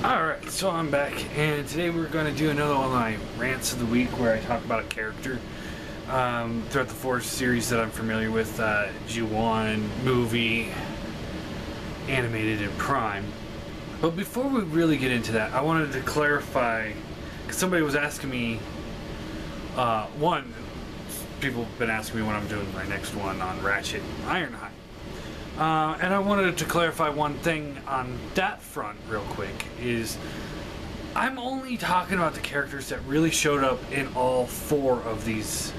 Alright, so I'm back, and today we're going to do another one of my rants of the week where I talk about a character throughout the 4 series that I'm familiar with, G1, movie, animated, and Prime. But before we really get into that, I wanted to clarify, because somebody was asking me, one, people have been asking me when I'm doing my next one on Ratchet and Ironhide. And I wanted to clarify one thing on that front real quick, is I'm only talking about the characters that really showed up in all 4 of these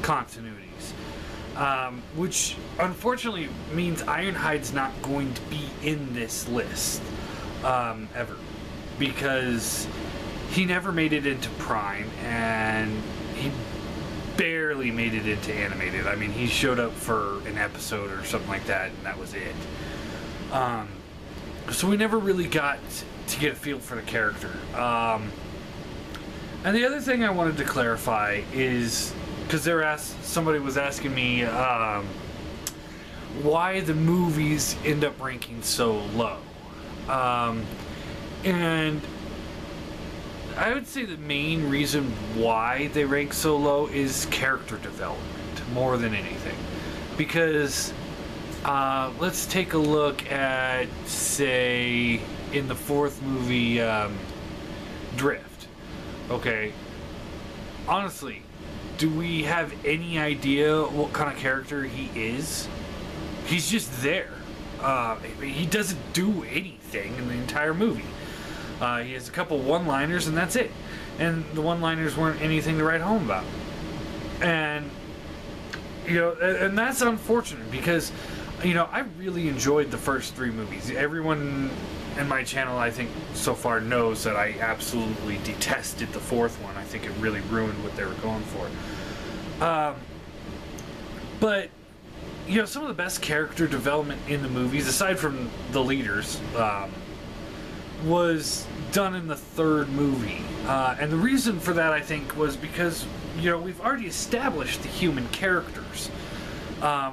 continuities. Which unfortunately means Ironhide's not going to be in this list ever. Because he never made it into Prime, and he barely made it into animated. I mean, he showed up for an episode or something like that, and that was it. So we never really got to get a feel for the character. And the other thing I wanted to clarify is, because somebody was asking me why the movies end up ranking so low. And I would say the main reason why they rank so low is character development, more than anything. Because, let's take a look at, say, in the 4th movie, Drift. Okay, honestly, do we have any idea what kind of character he is? He's just there. He doesn't do anything in the entire movie. He has a couple one-liners, and that's it. And the one-liners weren't anything to write home about. And, you know, and that's unfortunate because, you know, I really enjoyed the first 3 movies. Everyone in my channel, I think, so far knows that I absolutely detested the 4th one. I think it really ruined what they were going for. But, you know, some of the best character development in the movies, aside from the leaders, was done in the 3rd movie. And the reason for that, I think, was because, you know, we've already established the human characters.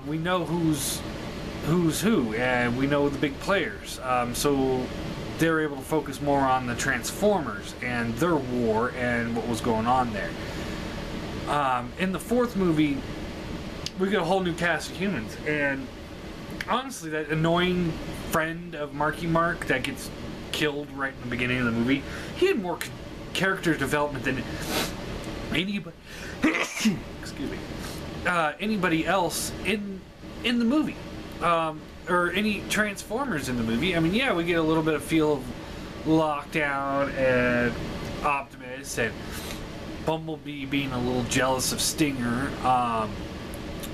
We know who's who, and we know the big players. So they're able to focus more on the Transformers and their war and what was going on there. In the 4th movie, we get a whole new cast of humans, and honestly, that annoying friend of Marky Mark that gets killed right in the beginning of the movie, he had more character development than anybody excuse me, anybody else in the movie, or any Transformers in the movie. I mean, yeah, we get a little bit of feel of Lockdown and Optimus and Bumblebee being a little jealous of Stinger,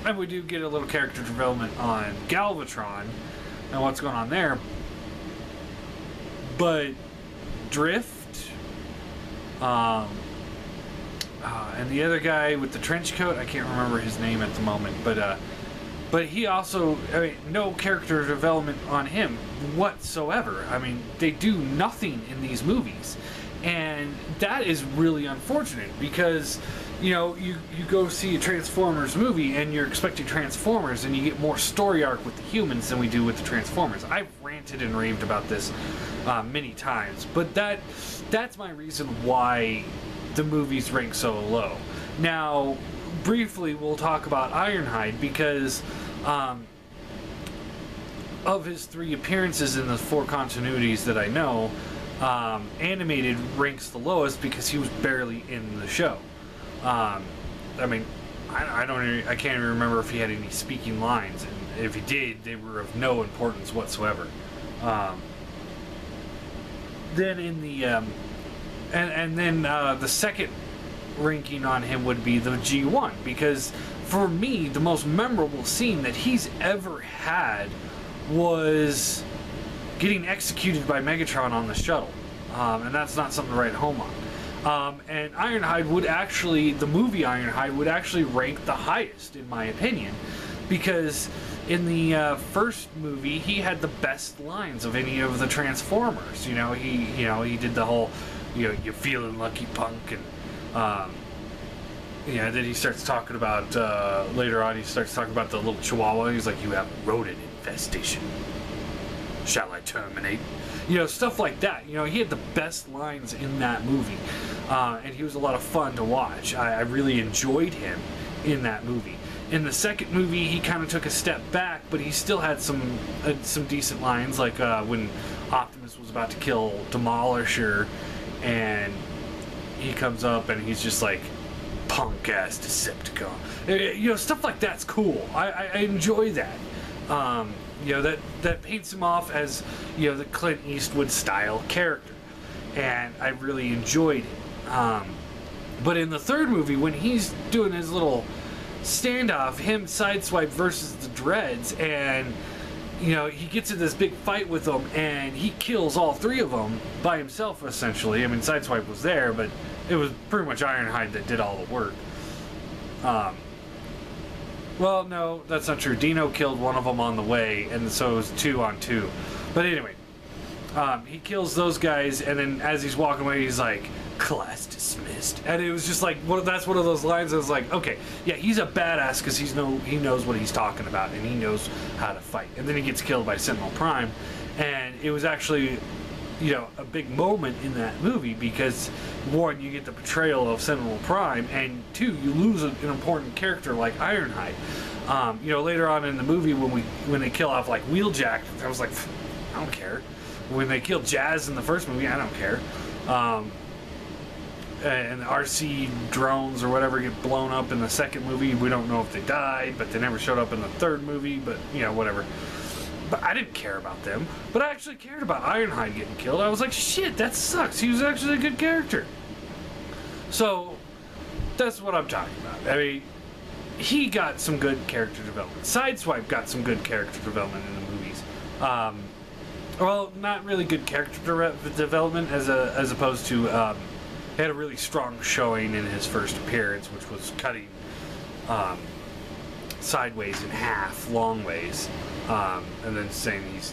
and we do get a little character development on Galvatron and what's going on there. But Drift, and the other guy with the trench coat, I can't remember his name at the moment, but he also, I mean, no character development on him whatsoever. I mean, they do nothing in these movies, and that is really unfortunate because, you know, you go see a Transformers movie and you're expecting Transformers, and you get more story arc with the humans than we do with the Transformers. I've ranted and raved about this many times, but that's my reason why the movies rank so low. Now, briefly, we'll talk about Ironhide because of his 3 appearances in the 4 continuities that I know, animated ranks the lowest because he was barely in the show. I mean, I can't even remember if he had any speaking lines, and if he did, they were of no importance whatsoever. Then in the and then the second ranking on him would be the G1, because for me the most memorable scene that he's ever had was getting executed by Megatron on the shuttle, and that's not something to write home on. And Ironhide would actually, the movie Ironhide would actually rank the highest in my opinion, because in the first movie he had the best lines of any of the Transformers. You know, he did the whole, you know, "You're feeling lucky, punk," and yeah, then he starts talking about later on. He starts talking about the little Chihuahua. He's like, "You have rodent infestation. Shall I terminate?" You know, stuff like that. You know, he had the best lines in that movie, and he was a lot of fun to watch. I really enjoyed him in that movie. In the second movie, he kind of took a step back, but he still had some decent lines, like when Optimus was about to kill Demolisher, and he comes up and he's just like, punk ass Decepticon. You know, stuff like that's cool. I enjoy that. You know, that paints him off as, you know, the Clint Eastwood style character, and I really enjoyed it. But in the third movie, when he's doing his little standoff, him Sideswipe versus the Dreads, and you know, he gets in this big fight with them, and he kills all three of them by himself, essentially. I mean, Sideswipe was there, but it was pretty much Ironhide that did all the work. Well, no, that's not true. Dino killed one of them on the way, and so it was 2 on 2. But anyway, he kills those guys, and then as he's walking away, he's like, class dismissed. And it was just like, that's one of those lines that was like, okay, yeah, he's a badass because he knows what he's talking about, and he knows how to fight. And then he gets killed by Sentinel Prime, and it was actually, you know, a big moment in that movie because, one, you get the portrayal of Sentinel Prime, and two, you lose an important character like Ironhide. You know, later on in the movie when they kill off like Wheeljack, I was like, I don't care. When they killed Jazz in the first movie, I don't care. And the RC drones or whatever get blown up in the second movie. We don't know if they died, but they never showed up in the third movie, but, you know, whatever. But I didn't care about them. But I actually cared about Ironhide getting killed. I was like, shit, that sucks. He was actually a good character. So, that's what I'm talking about. I mean, he got some good character development. Sideswipe got some good character development in the movies. Well, not really good character development as opposed to... he had a really strong showing in his first appearance, which was cutting Sideways in half, long ways, and then saying he's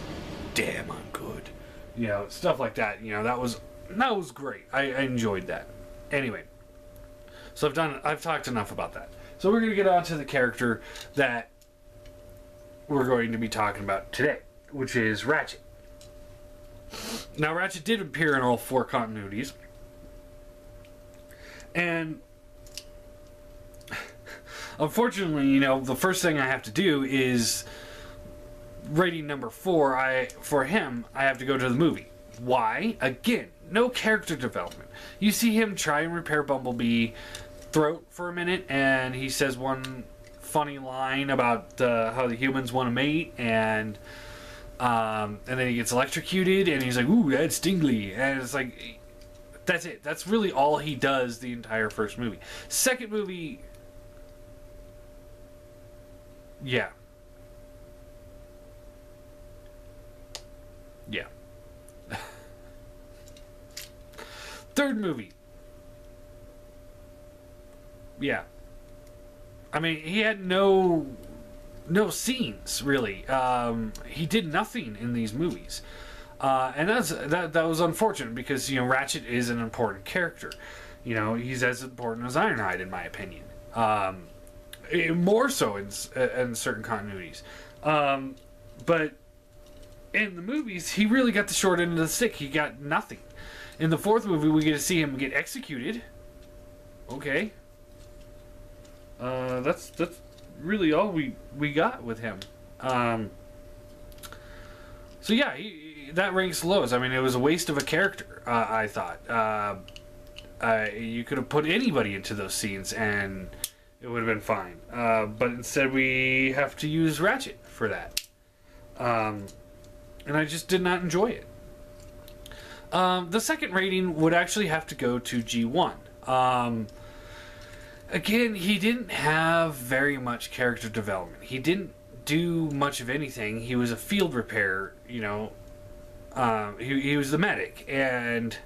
damn I'm good, you know, stuff like that. You know, that was great. I enjoyed that. Anyway, so I've talked enough about that. So we're gonna get on to the character that we're going to be talking about today, which is Ratchet. Now, Ratchet did appear in all 4 continuities. And unfortunately, you know, the first thing I have to do is rating number 4. For him, I have to go to the movie. Why? Again, no character development. You see him try and repair Bumblebee throat for a minute, and he says one funny line about how the humans want to mate, and then he gets electrocuted, and he's like, "Ooh, that's tingly," and it's like. That's it. That's really all he does the entire first movie. Second movie... Yeah. Yeah. Third movie. Yeah. I mean, he had no scenes, really. He did nothing in these movies. And that was unfortunate because, you know, Ratchet is an important character. You know, he's as important as Ironhide, in my opinion. More so in certain continuities. But in the movies, he really got the short end of the stick. He got nothing. In the fourth movie, we get to see him get executed. Okay. That's really all we got with him. So yeah, that ranks lowest. I mean, it was a waste of a character, I thought. You could have put anybody into those scenes and it would have been fine. But instead we have to use Ratchet for that. And I just did not enjoy it. The second rating would actually have to go to G1. Again, he didn't have very much character development. He didn't do much of anything. He was a field repair, you know. He was the medic, and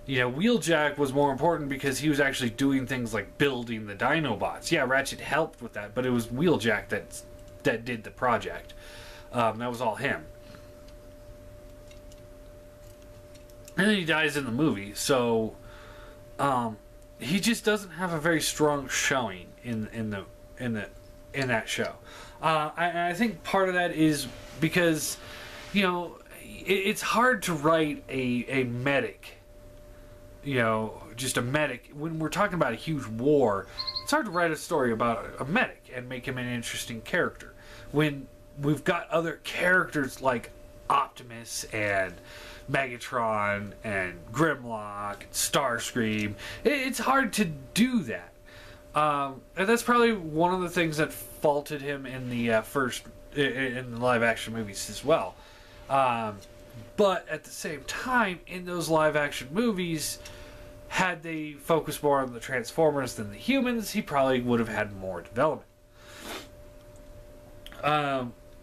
you know, Wheeljack was more important because he was actually doing things like building the Dinobots. Yeah, Ratchet helped with that, but it was Wheeljack that did the project. That was all him. And then he dies in the movie, so he just doesn't have a very strong showing in that show. I think part of that is because, you know, it's hard to write a medic, you know, just a medic. When we're talking about a huge war, it's hard to write a story about a medic and make him an interesting character. When we've got other characters like Optimus and Megatron and Grimlock and Starscream, it's hard to do that. And that's probably one of the things that faulted him in the in the live action movies as well. But at the same time, in those live action movies, had they focused more on the Transformers than the humans, he probably would have had more development.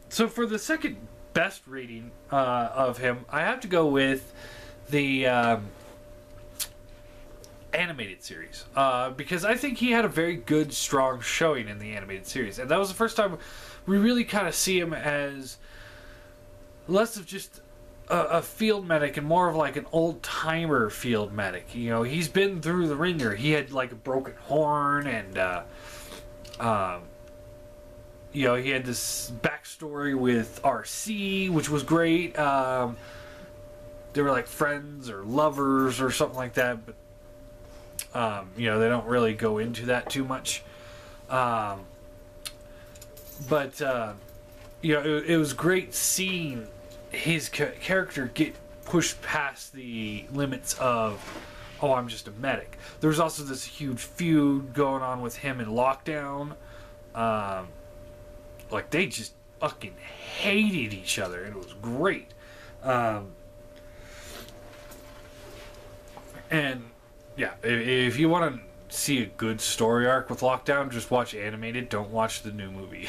So for the second best rating of him, I have to go with the animated series, because I think he had a very good, strong showing in the animated series, and that was the first time we really kind of see him as less of just a field medic and more of like an old-timer field medic. You know, he's been through the ringer. He had like a broken horn, and you know, he had this backstory with RC, which was great. They were like friends or lovers or something like that, but you know, they don't really go into that too much. But you know, it was great seeing his character get pushed past the limits of, oh, I'm just a medic. There was also this huge feud going on with him in Lockdown. Like, they just fucking hated each other, and it was great. And yeah, if you want to see a good story arc with Lockdown, just watch animated. Don't watch the new movie.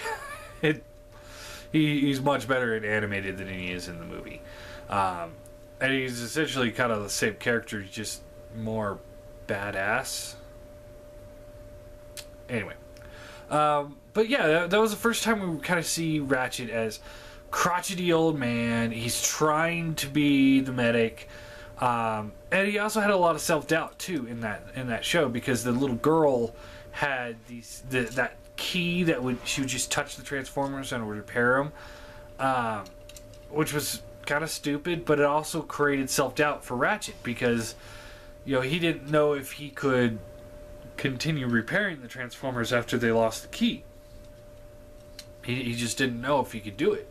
He's much better in animated than he is in the movie. And he's essentially kind of the same character, just more badass. Anyway. But yeah, that was the first time we kind of see Ratchet as crotchety old man. He's trying to be the medic. And he also had a lot of self-doubt too in that show, because the little girl had that key that she would just touch the Transformers and it would repair them, which was kind of stupid, but it also created self-doubt for Ratchet, because you know, he didn't know if he could continue repairing the Transformers after they lost the key. He just didn't know if he could do it,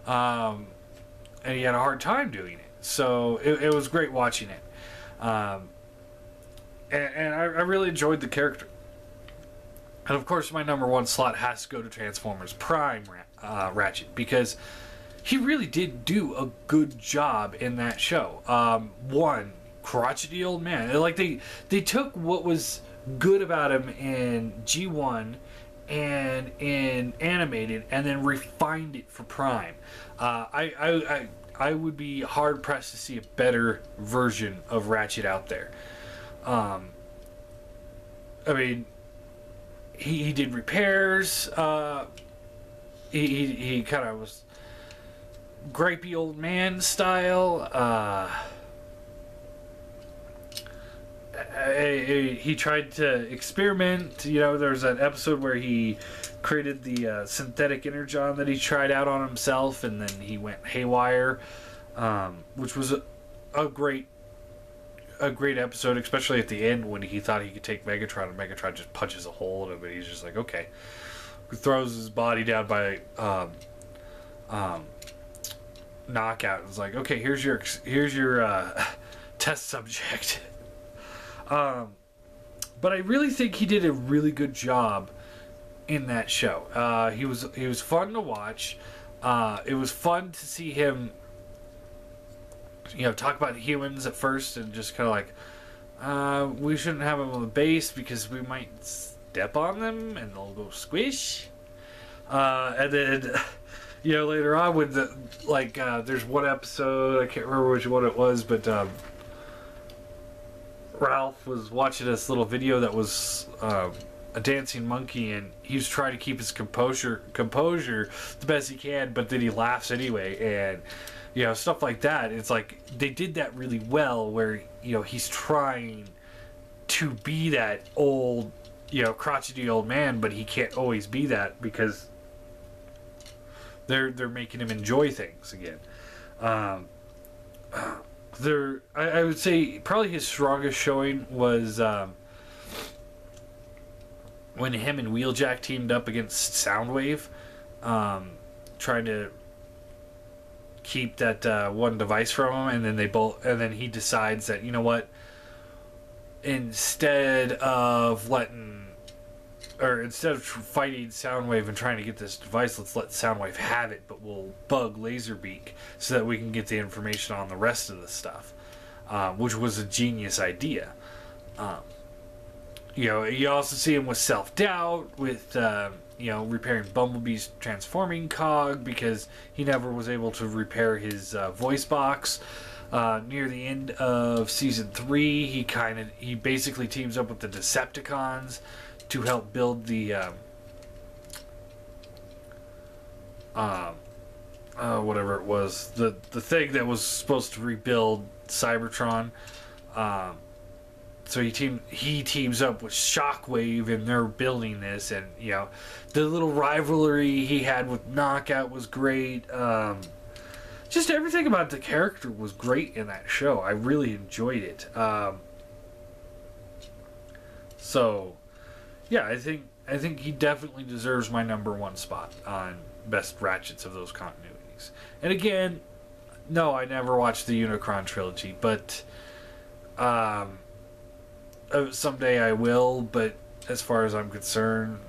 and he had a hard time doing it. So it was great watching it, and I really enjoyed the character. And of course, my number one slot has to go to Transformers Prime Ratchet, because he really did do a good job in that show. One, crotchety old man. Like, they took what was good about him in G1 and in animated, and then refined it for Prime. I would be hard pressed to see a better version of Ratchet out there. I mean, he did repairs. He kind of was gripey old man style. He tried to experiment. You know, there's an episode where he created the synthetic energon that he tried out on himself, and then he went haywire, which was a great episode, especially at the end when he thought he could take Megatron, and Megatron just punches a hole in him, and he's just like, okay. Throws his body down by knockout. It's like, okay, here's your test subject. But I really think he did a really good job in that show. He was fun to watch. It was fun to see him, you know, talk about humans at first, and just kind of like, we shouldn't have them on the base because we might step on them and they'll go squish. And then, you know, later on with there's one episode, I can't remember which one it was, but Ralph was watching this little video that was a dancing monkey, and he was trying to keep his composure the best he can, but then he laughs anyway, and you know, stuff like that. It's like they did that really well, where you know, he's trying to be that old, you know, crotchety old man, but he can't always be that because they're making him enjoy things again. I would say probably his strongest showing was when him and Wheeljack teamed up against Soundwave, trying to keep that one device from him, and then he decides that, you know what, instead of fighting Soundwave and trying to get this device, let's let Soundwave have it, but we'll bug Laserbeak so that we can get the information on the rest of the stuff, which was a genius idea. You also see him with self-doubt, with repairing Bumblebee's transforming cog, because he never was able to repair his voice box. Near the end of season 3, he basically teams up with the Decepticons to help build the whatever it was, the thing that was supposed to rebuild Cybertron. So he teams up with Shockwave, and they're building this, and the little rivalry he had with Knockout was great. Just everything about the character was great in that show. I really enjoyed it. So yeah, I think he definitely deserves my #1 spot on best Ratchets of those continuities. And again, no, I never watched the Unicron trilogy, but someday I will. But as far as I'm concerned,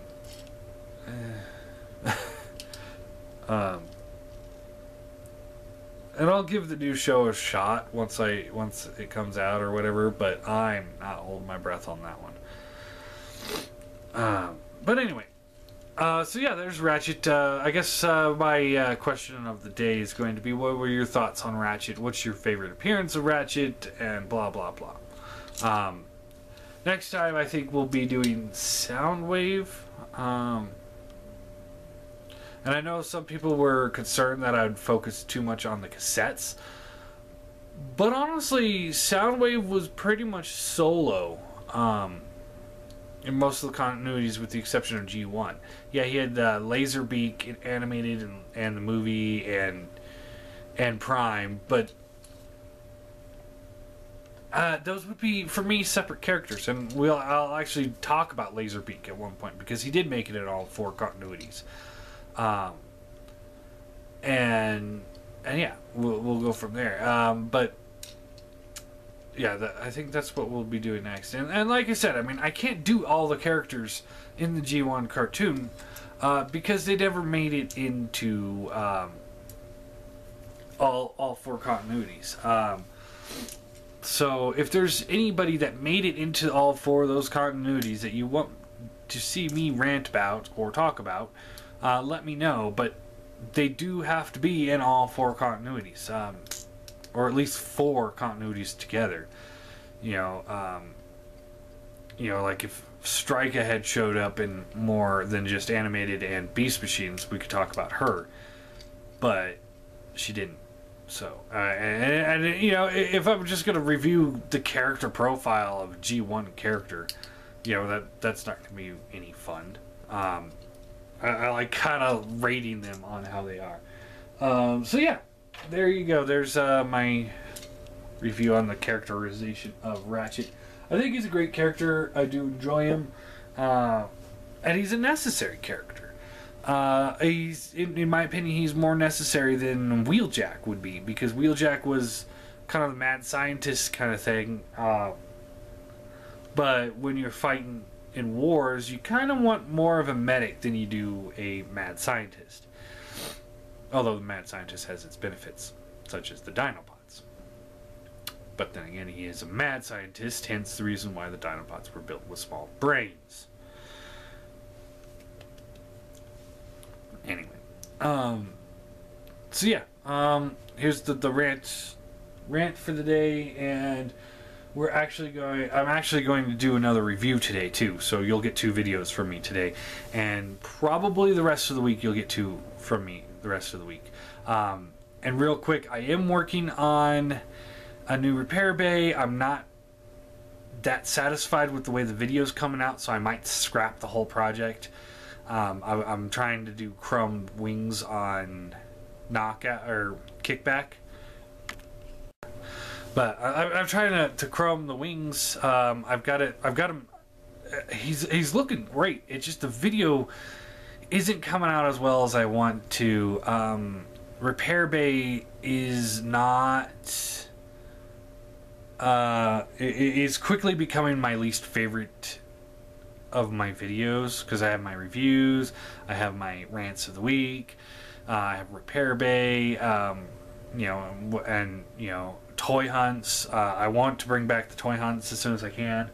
and I'll give the new show a shot once it comes out or whatever. But I'm not holding my breath on that one. But anyway, so yeah, there's Ratchet. I guess my question of the day is going to be, what were your thoughts on Ratchet? What's your favorite appearance of Ratchet? And blah, blah, blah. Next time, I think we'll be doing Soundwave. And I know some people were concerned that I would focus too much on the cassettes. But honestly, Soundwave was pretty much solo. In most of the continuities, with the exception of G1. Yeah, he had Laserbeak animated and the movie and Prime, but those would be, for me, separate characters. And I'll actually talk about Laserbeak at one point, because he did make it in all 4 continuities. And yeah, we'll go from there. But yeah, I think that's what we'll be doing next. And like I said, I mean, I can't do all the characters in the G1 cartoon because they never made it into all 4 continuities. So if there's anybody that made it into all 4 of those continuities that you want to see me rant about or talk about, let me know. But they do have to be in all 4 continuities. Or at least 4 continuities together. Like if Strika had showed up in more than just animated and Beast Machines, we could talk about her. But she didn't. So, and if I'm just going to review the character profile of a G1 character, that's not going to be any fun. I like kind of rating them on how they are. So yeah. There you go. There's my review on the characterization of Ratchet. I think he's a great character. I do enjoy him. And he's a necessary character. He's, in my opinion, he's more necessary than Wheeljack would be, because Wheeljack was kind of the mad scientist kind of thing. But when you're fighting in wars, you kind of want more of a medic than you do a mad scientist. Although the mad scientist has its benefits, such as the Dinopods. But then again, he is a mad scientist, hence the reason why the Dinopods were built with small brains. Anyway. So yeah. Here's the rant for the day, and I'm actually going to do another review today too, so you'll get 2 videos from me today, and probably the rest of the week you'll get 2 from me the rest of the week. And real quick, I am working on a new repair bay. I'm not that satisfied with the way the video's coming out, so I might scrap the whole project. I'm trying to do chrome wings on Knockout or Kickback. But I'm trying to chrome the wings. I've got him. He's looking great. It's just the video isn't coming out as well as I want to. Repair Bay is not. It is quickly becoming my least favorite of my videos because I have my reviews, I have my rants of the week, I have Repair Bay, and toy hunts. I want to bring back the toy hunts as soon as I can.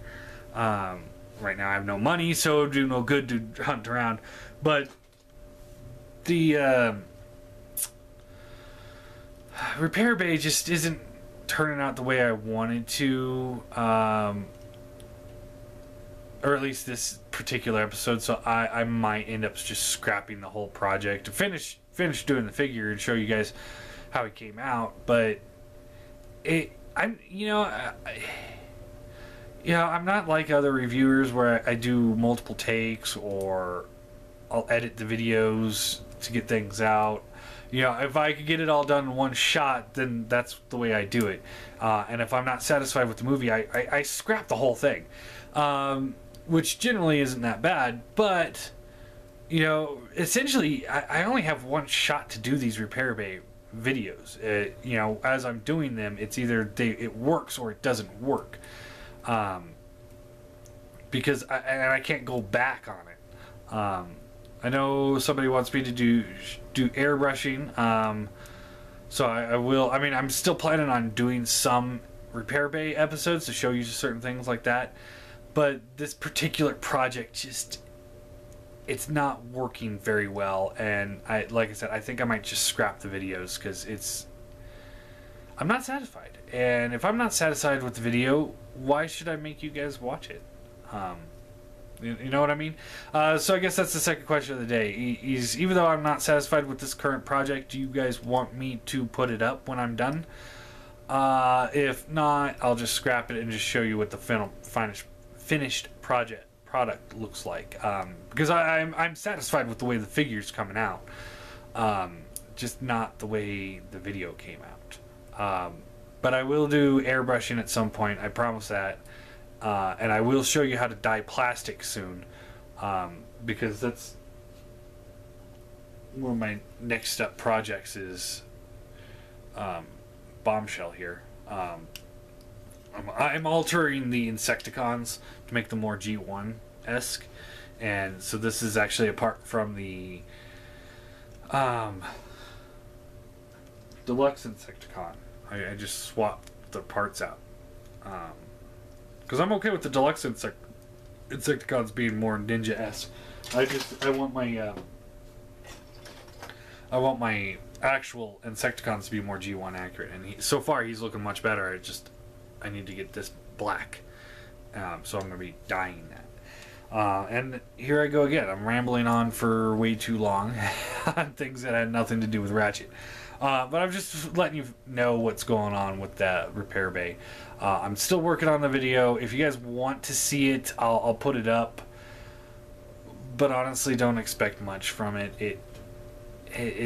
Right now I have no money, so it would do no good to hunt around. But the Repair Bay just isn't turning out the way I wanted to, or at least this particular episode. So I might end up just scrapping the whole project to finish doing the figure and show you guys how it came out. But I'm not like other reviewers where I do multiple takes or I'll edit the videos to get things out. If I could get it all done in one shot, then that's the way I do it. And if I'm not satisfied with the movie, I scrap the whole thing, which generally isn't that bad. But essentially, I only have one shot to do these Repair Bay videos. As I'm doing them, it's either it works or it doesn't work. Because I can't go back on it. I know somebody wants me to do airbrushing, so I will. I mean, I'm still planning on doing some Repair Bay episodes to show you certain things like that, but this particular project it's not working very well, and like I said, I think I might just scrap the videos because I'm not satisfied, and if I'm not satisfied with the video, why should I make you guys watch it? You know what I mean? So I guess that's the second question of the day. Even though I'm not satisfied with this current project, do you guys want me to put it up when I'm done? If not, I'll just scrap it and just show you what the finished product looks like. Because I'm satisfied with the way the figure's coming out. Just not the way the video came out. But I will do airbrushing at some point. I promise that. And I will show you how to dye plastic soon, because that's one of my next up projects is Bombshell here. I'm altering the Insecticons to make them more G1-esque, and so this is actually apart from the Deluxe Insecticon. I just swapped the parts out. Because I'm okay with the Deluxe Insecticons being more Ninja-esque. I want my actual Insecticons to be more G1 accurate, and so far he's looking much better. I need to get this black, so I'm going to be dyeing that. And here I go again. I'm rambling on for way too long on things that had nothing to do with Ratchet. But I'm just letting you know what's going on with that Repair Bay. I'm still working on the video. If you guys want to see it, I'll put it up. But honestly, don't expect much from it. It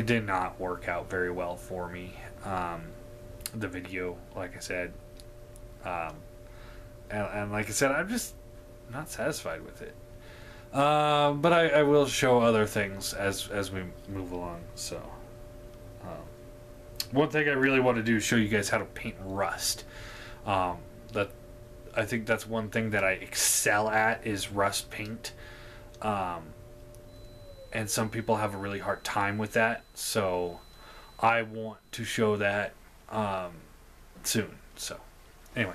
did not work out very well for me. The video, like I said. And like I said, I'm just not satisfied with it. But I will show other things as we move along. So, one thing I really want to do is show you guys how to paint rust. That I think that's one thing that I excel at is rust paint. And some people have a really hard time with that. So I want to show that soon. So anyway.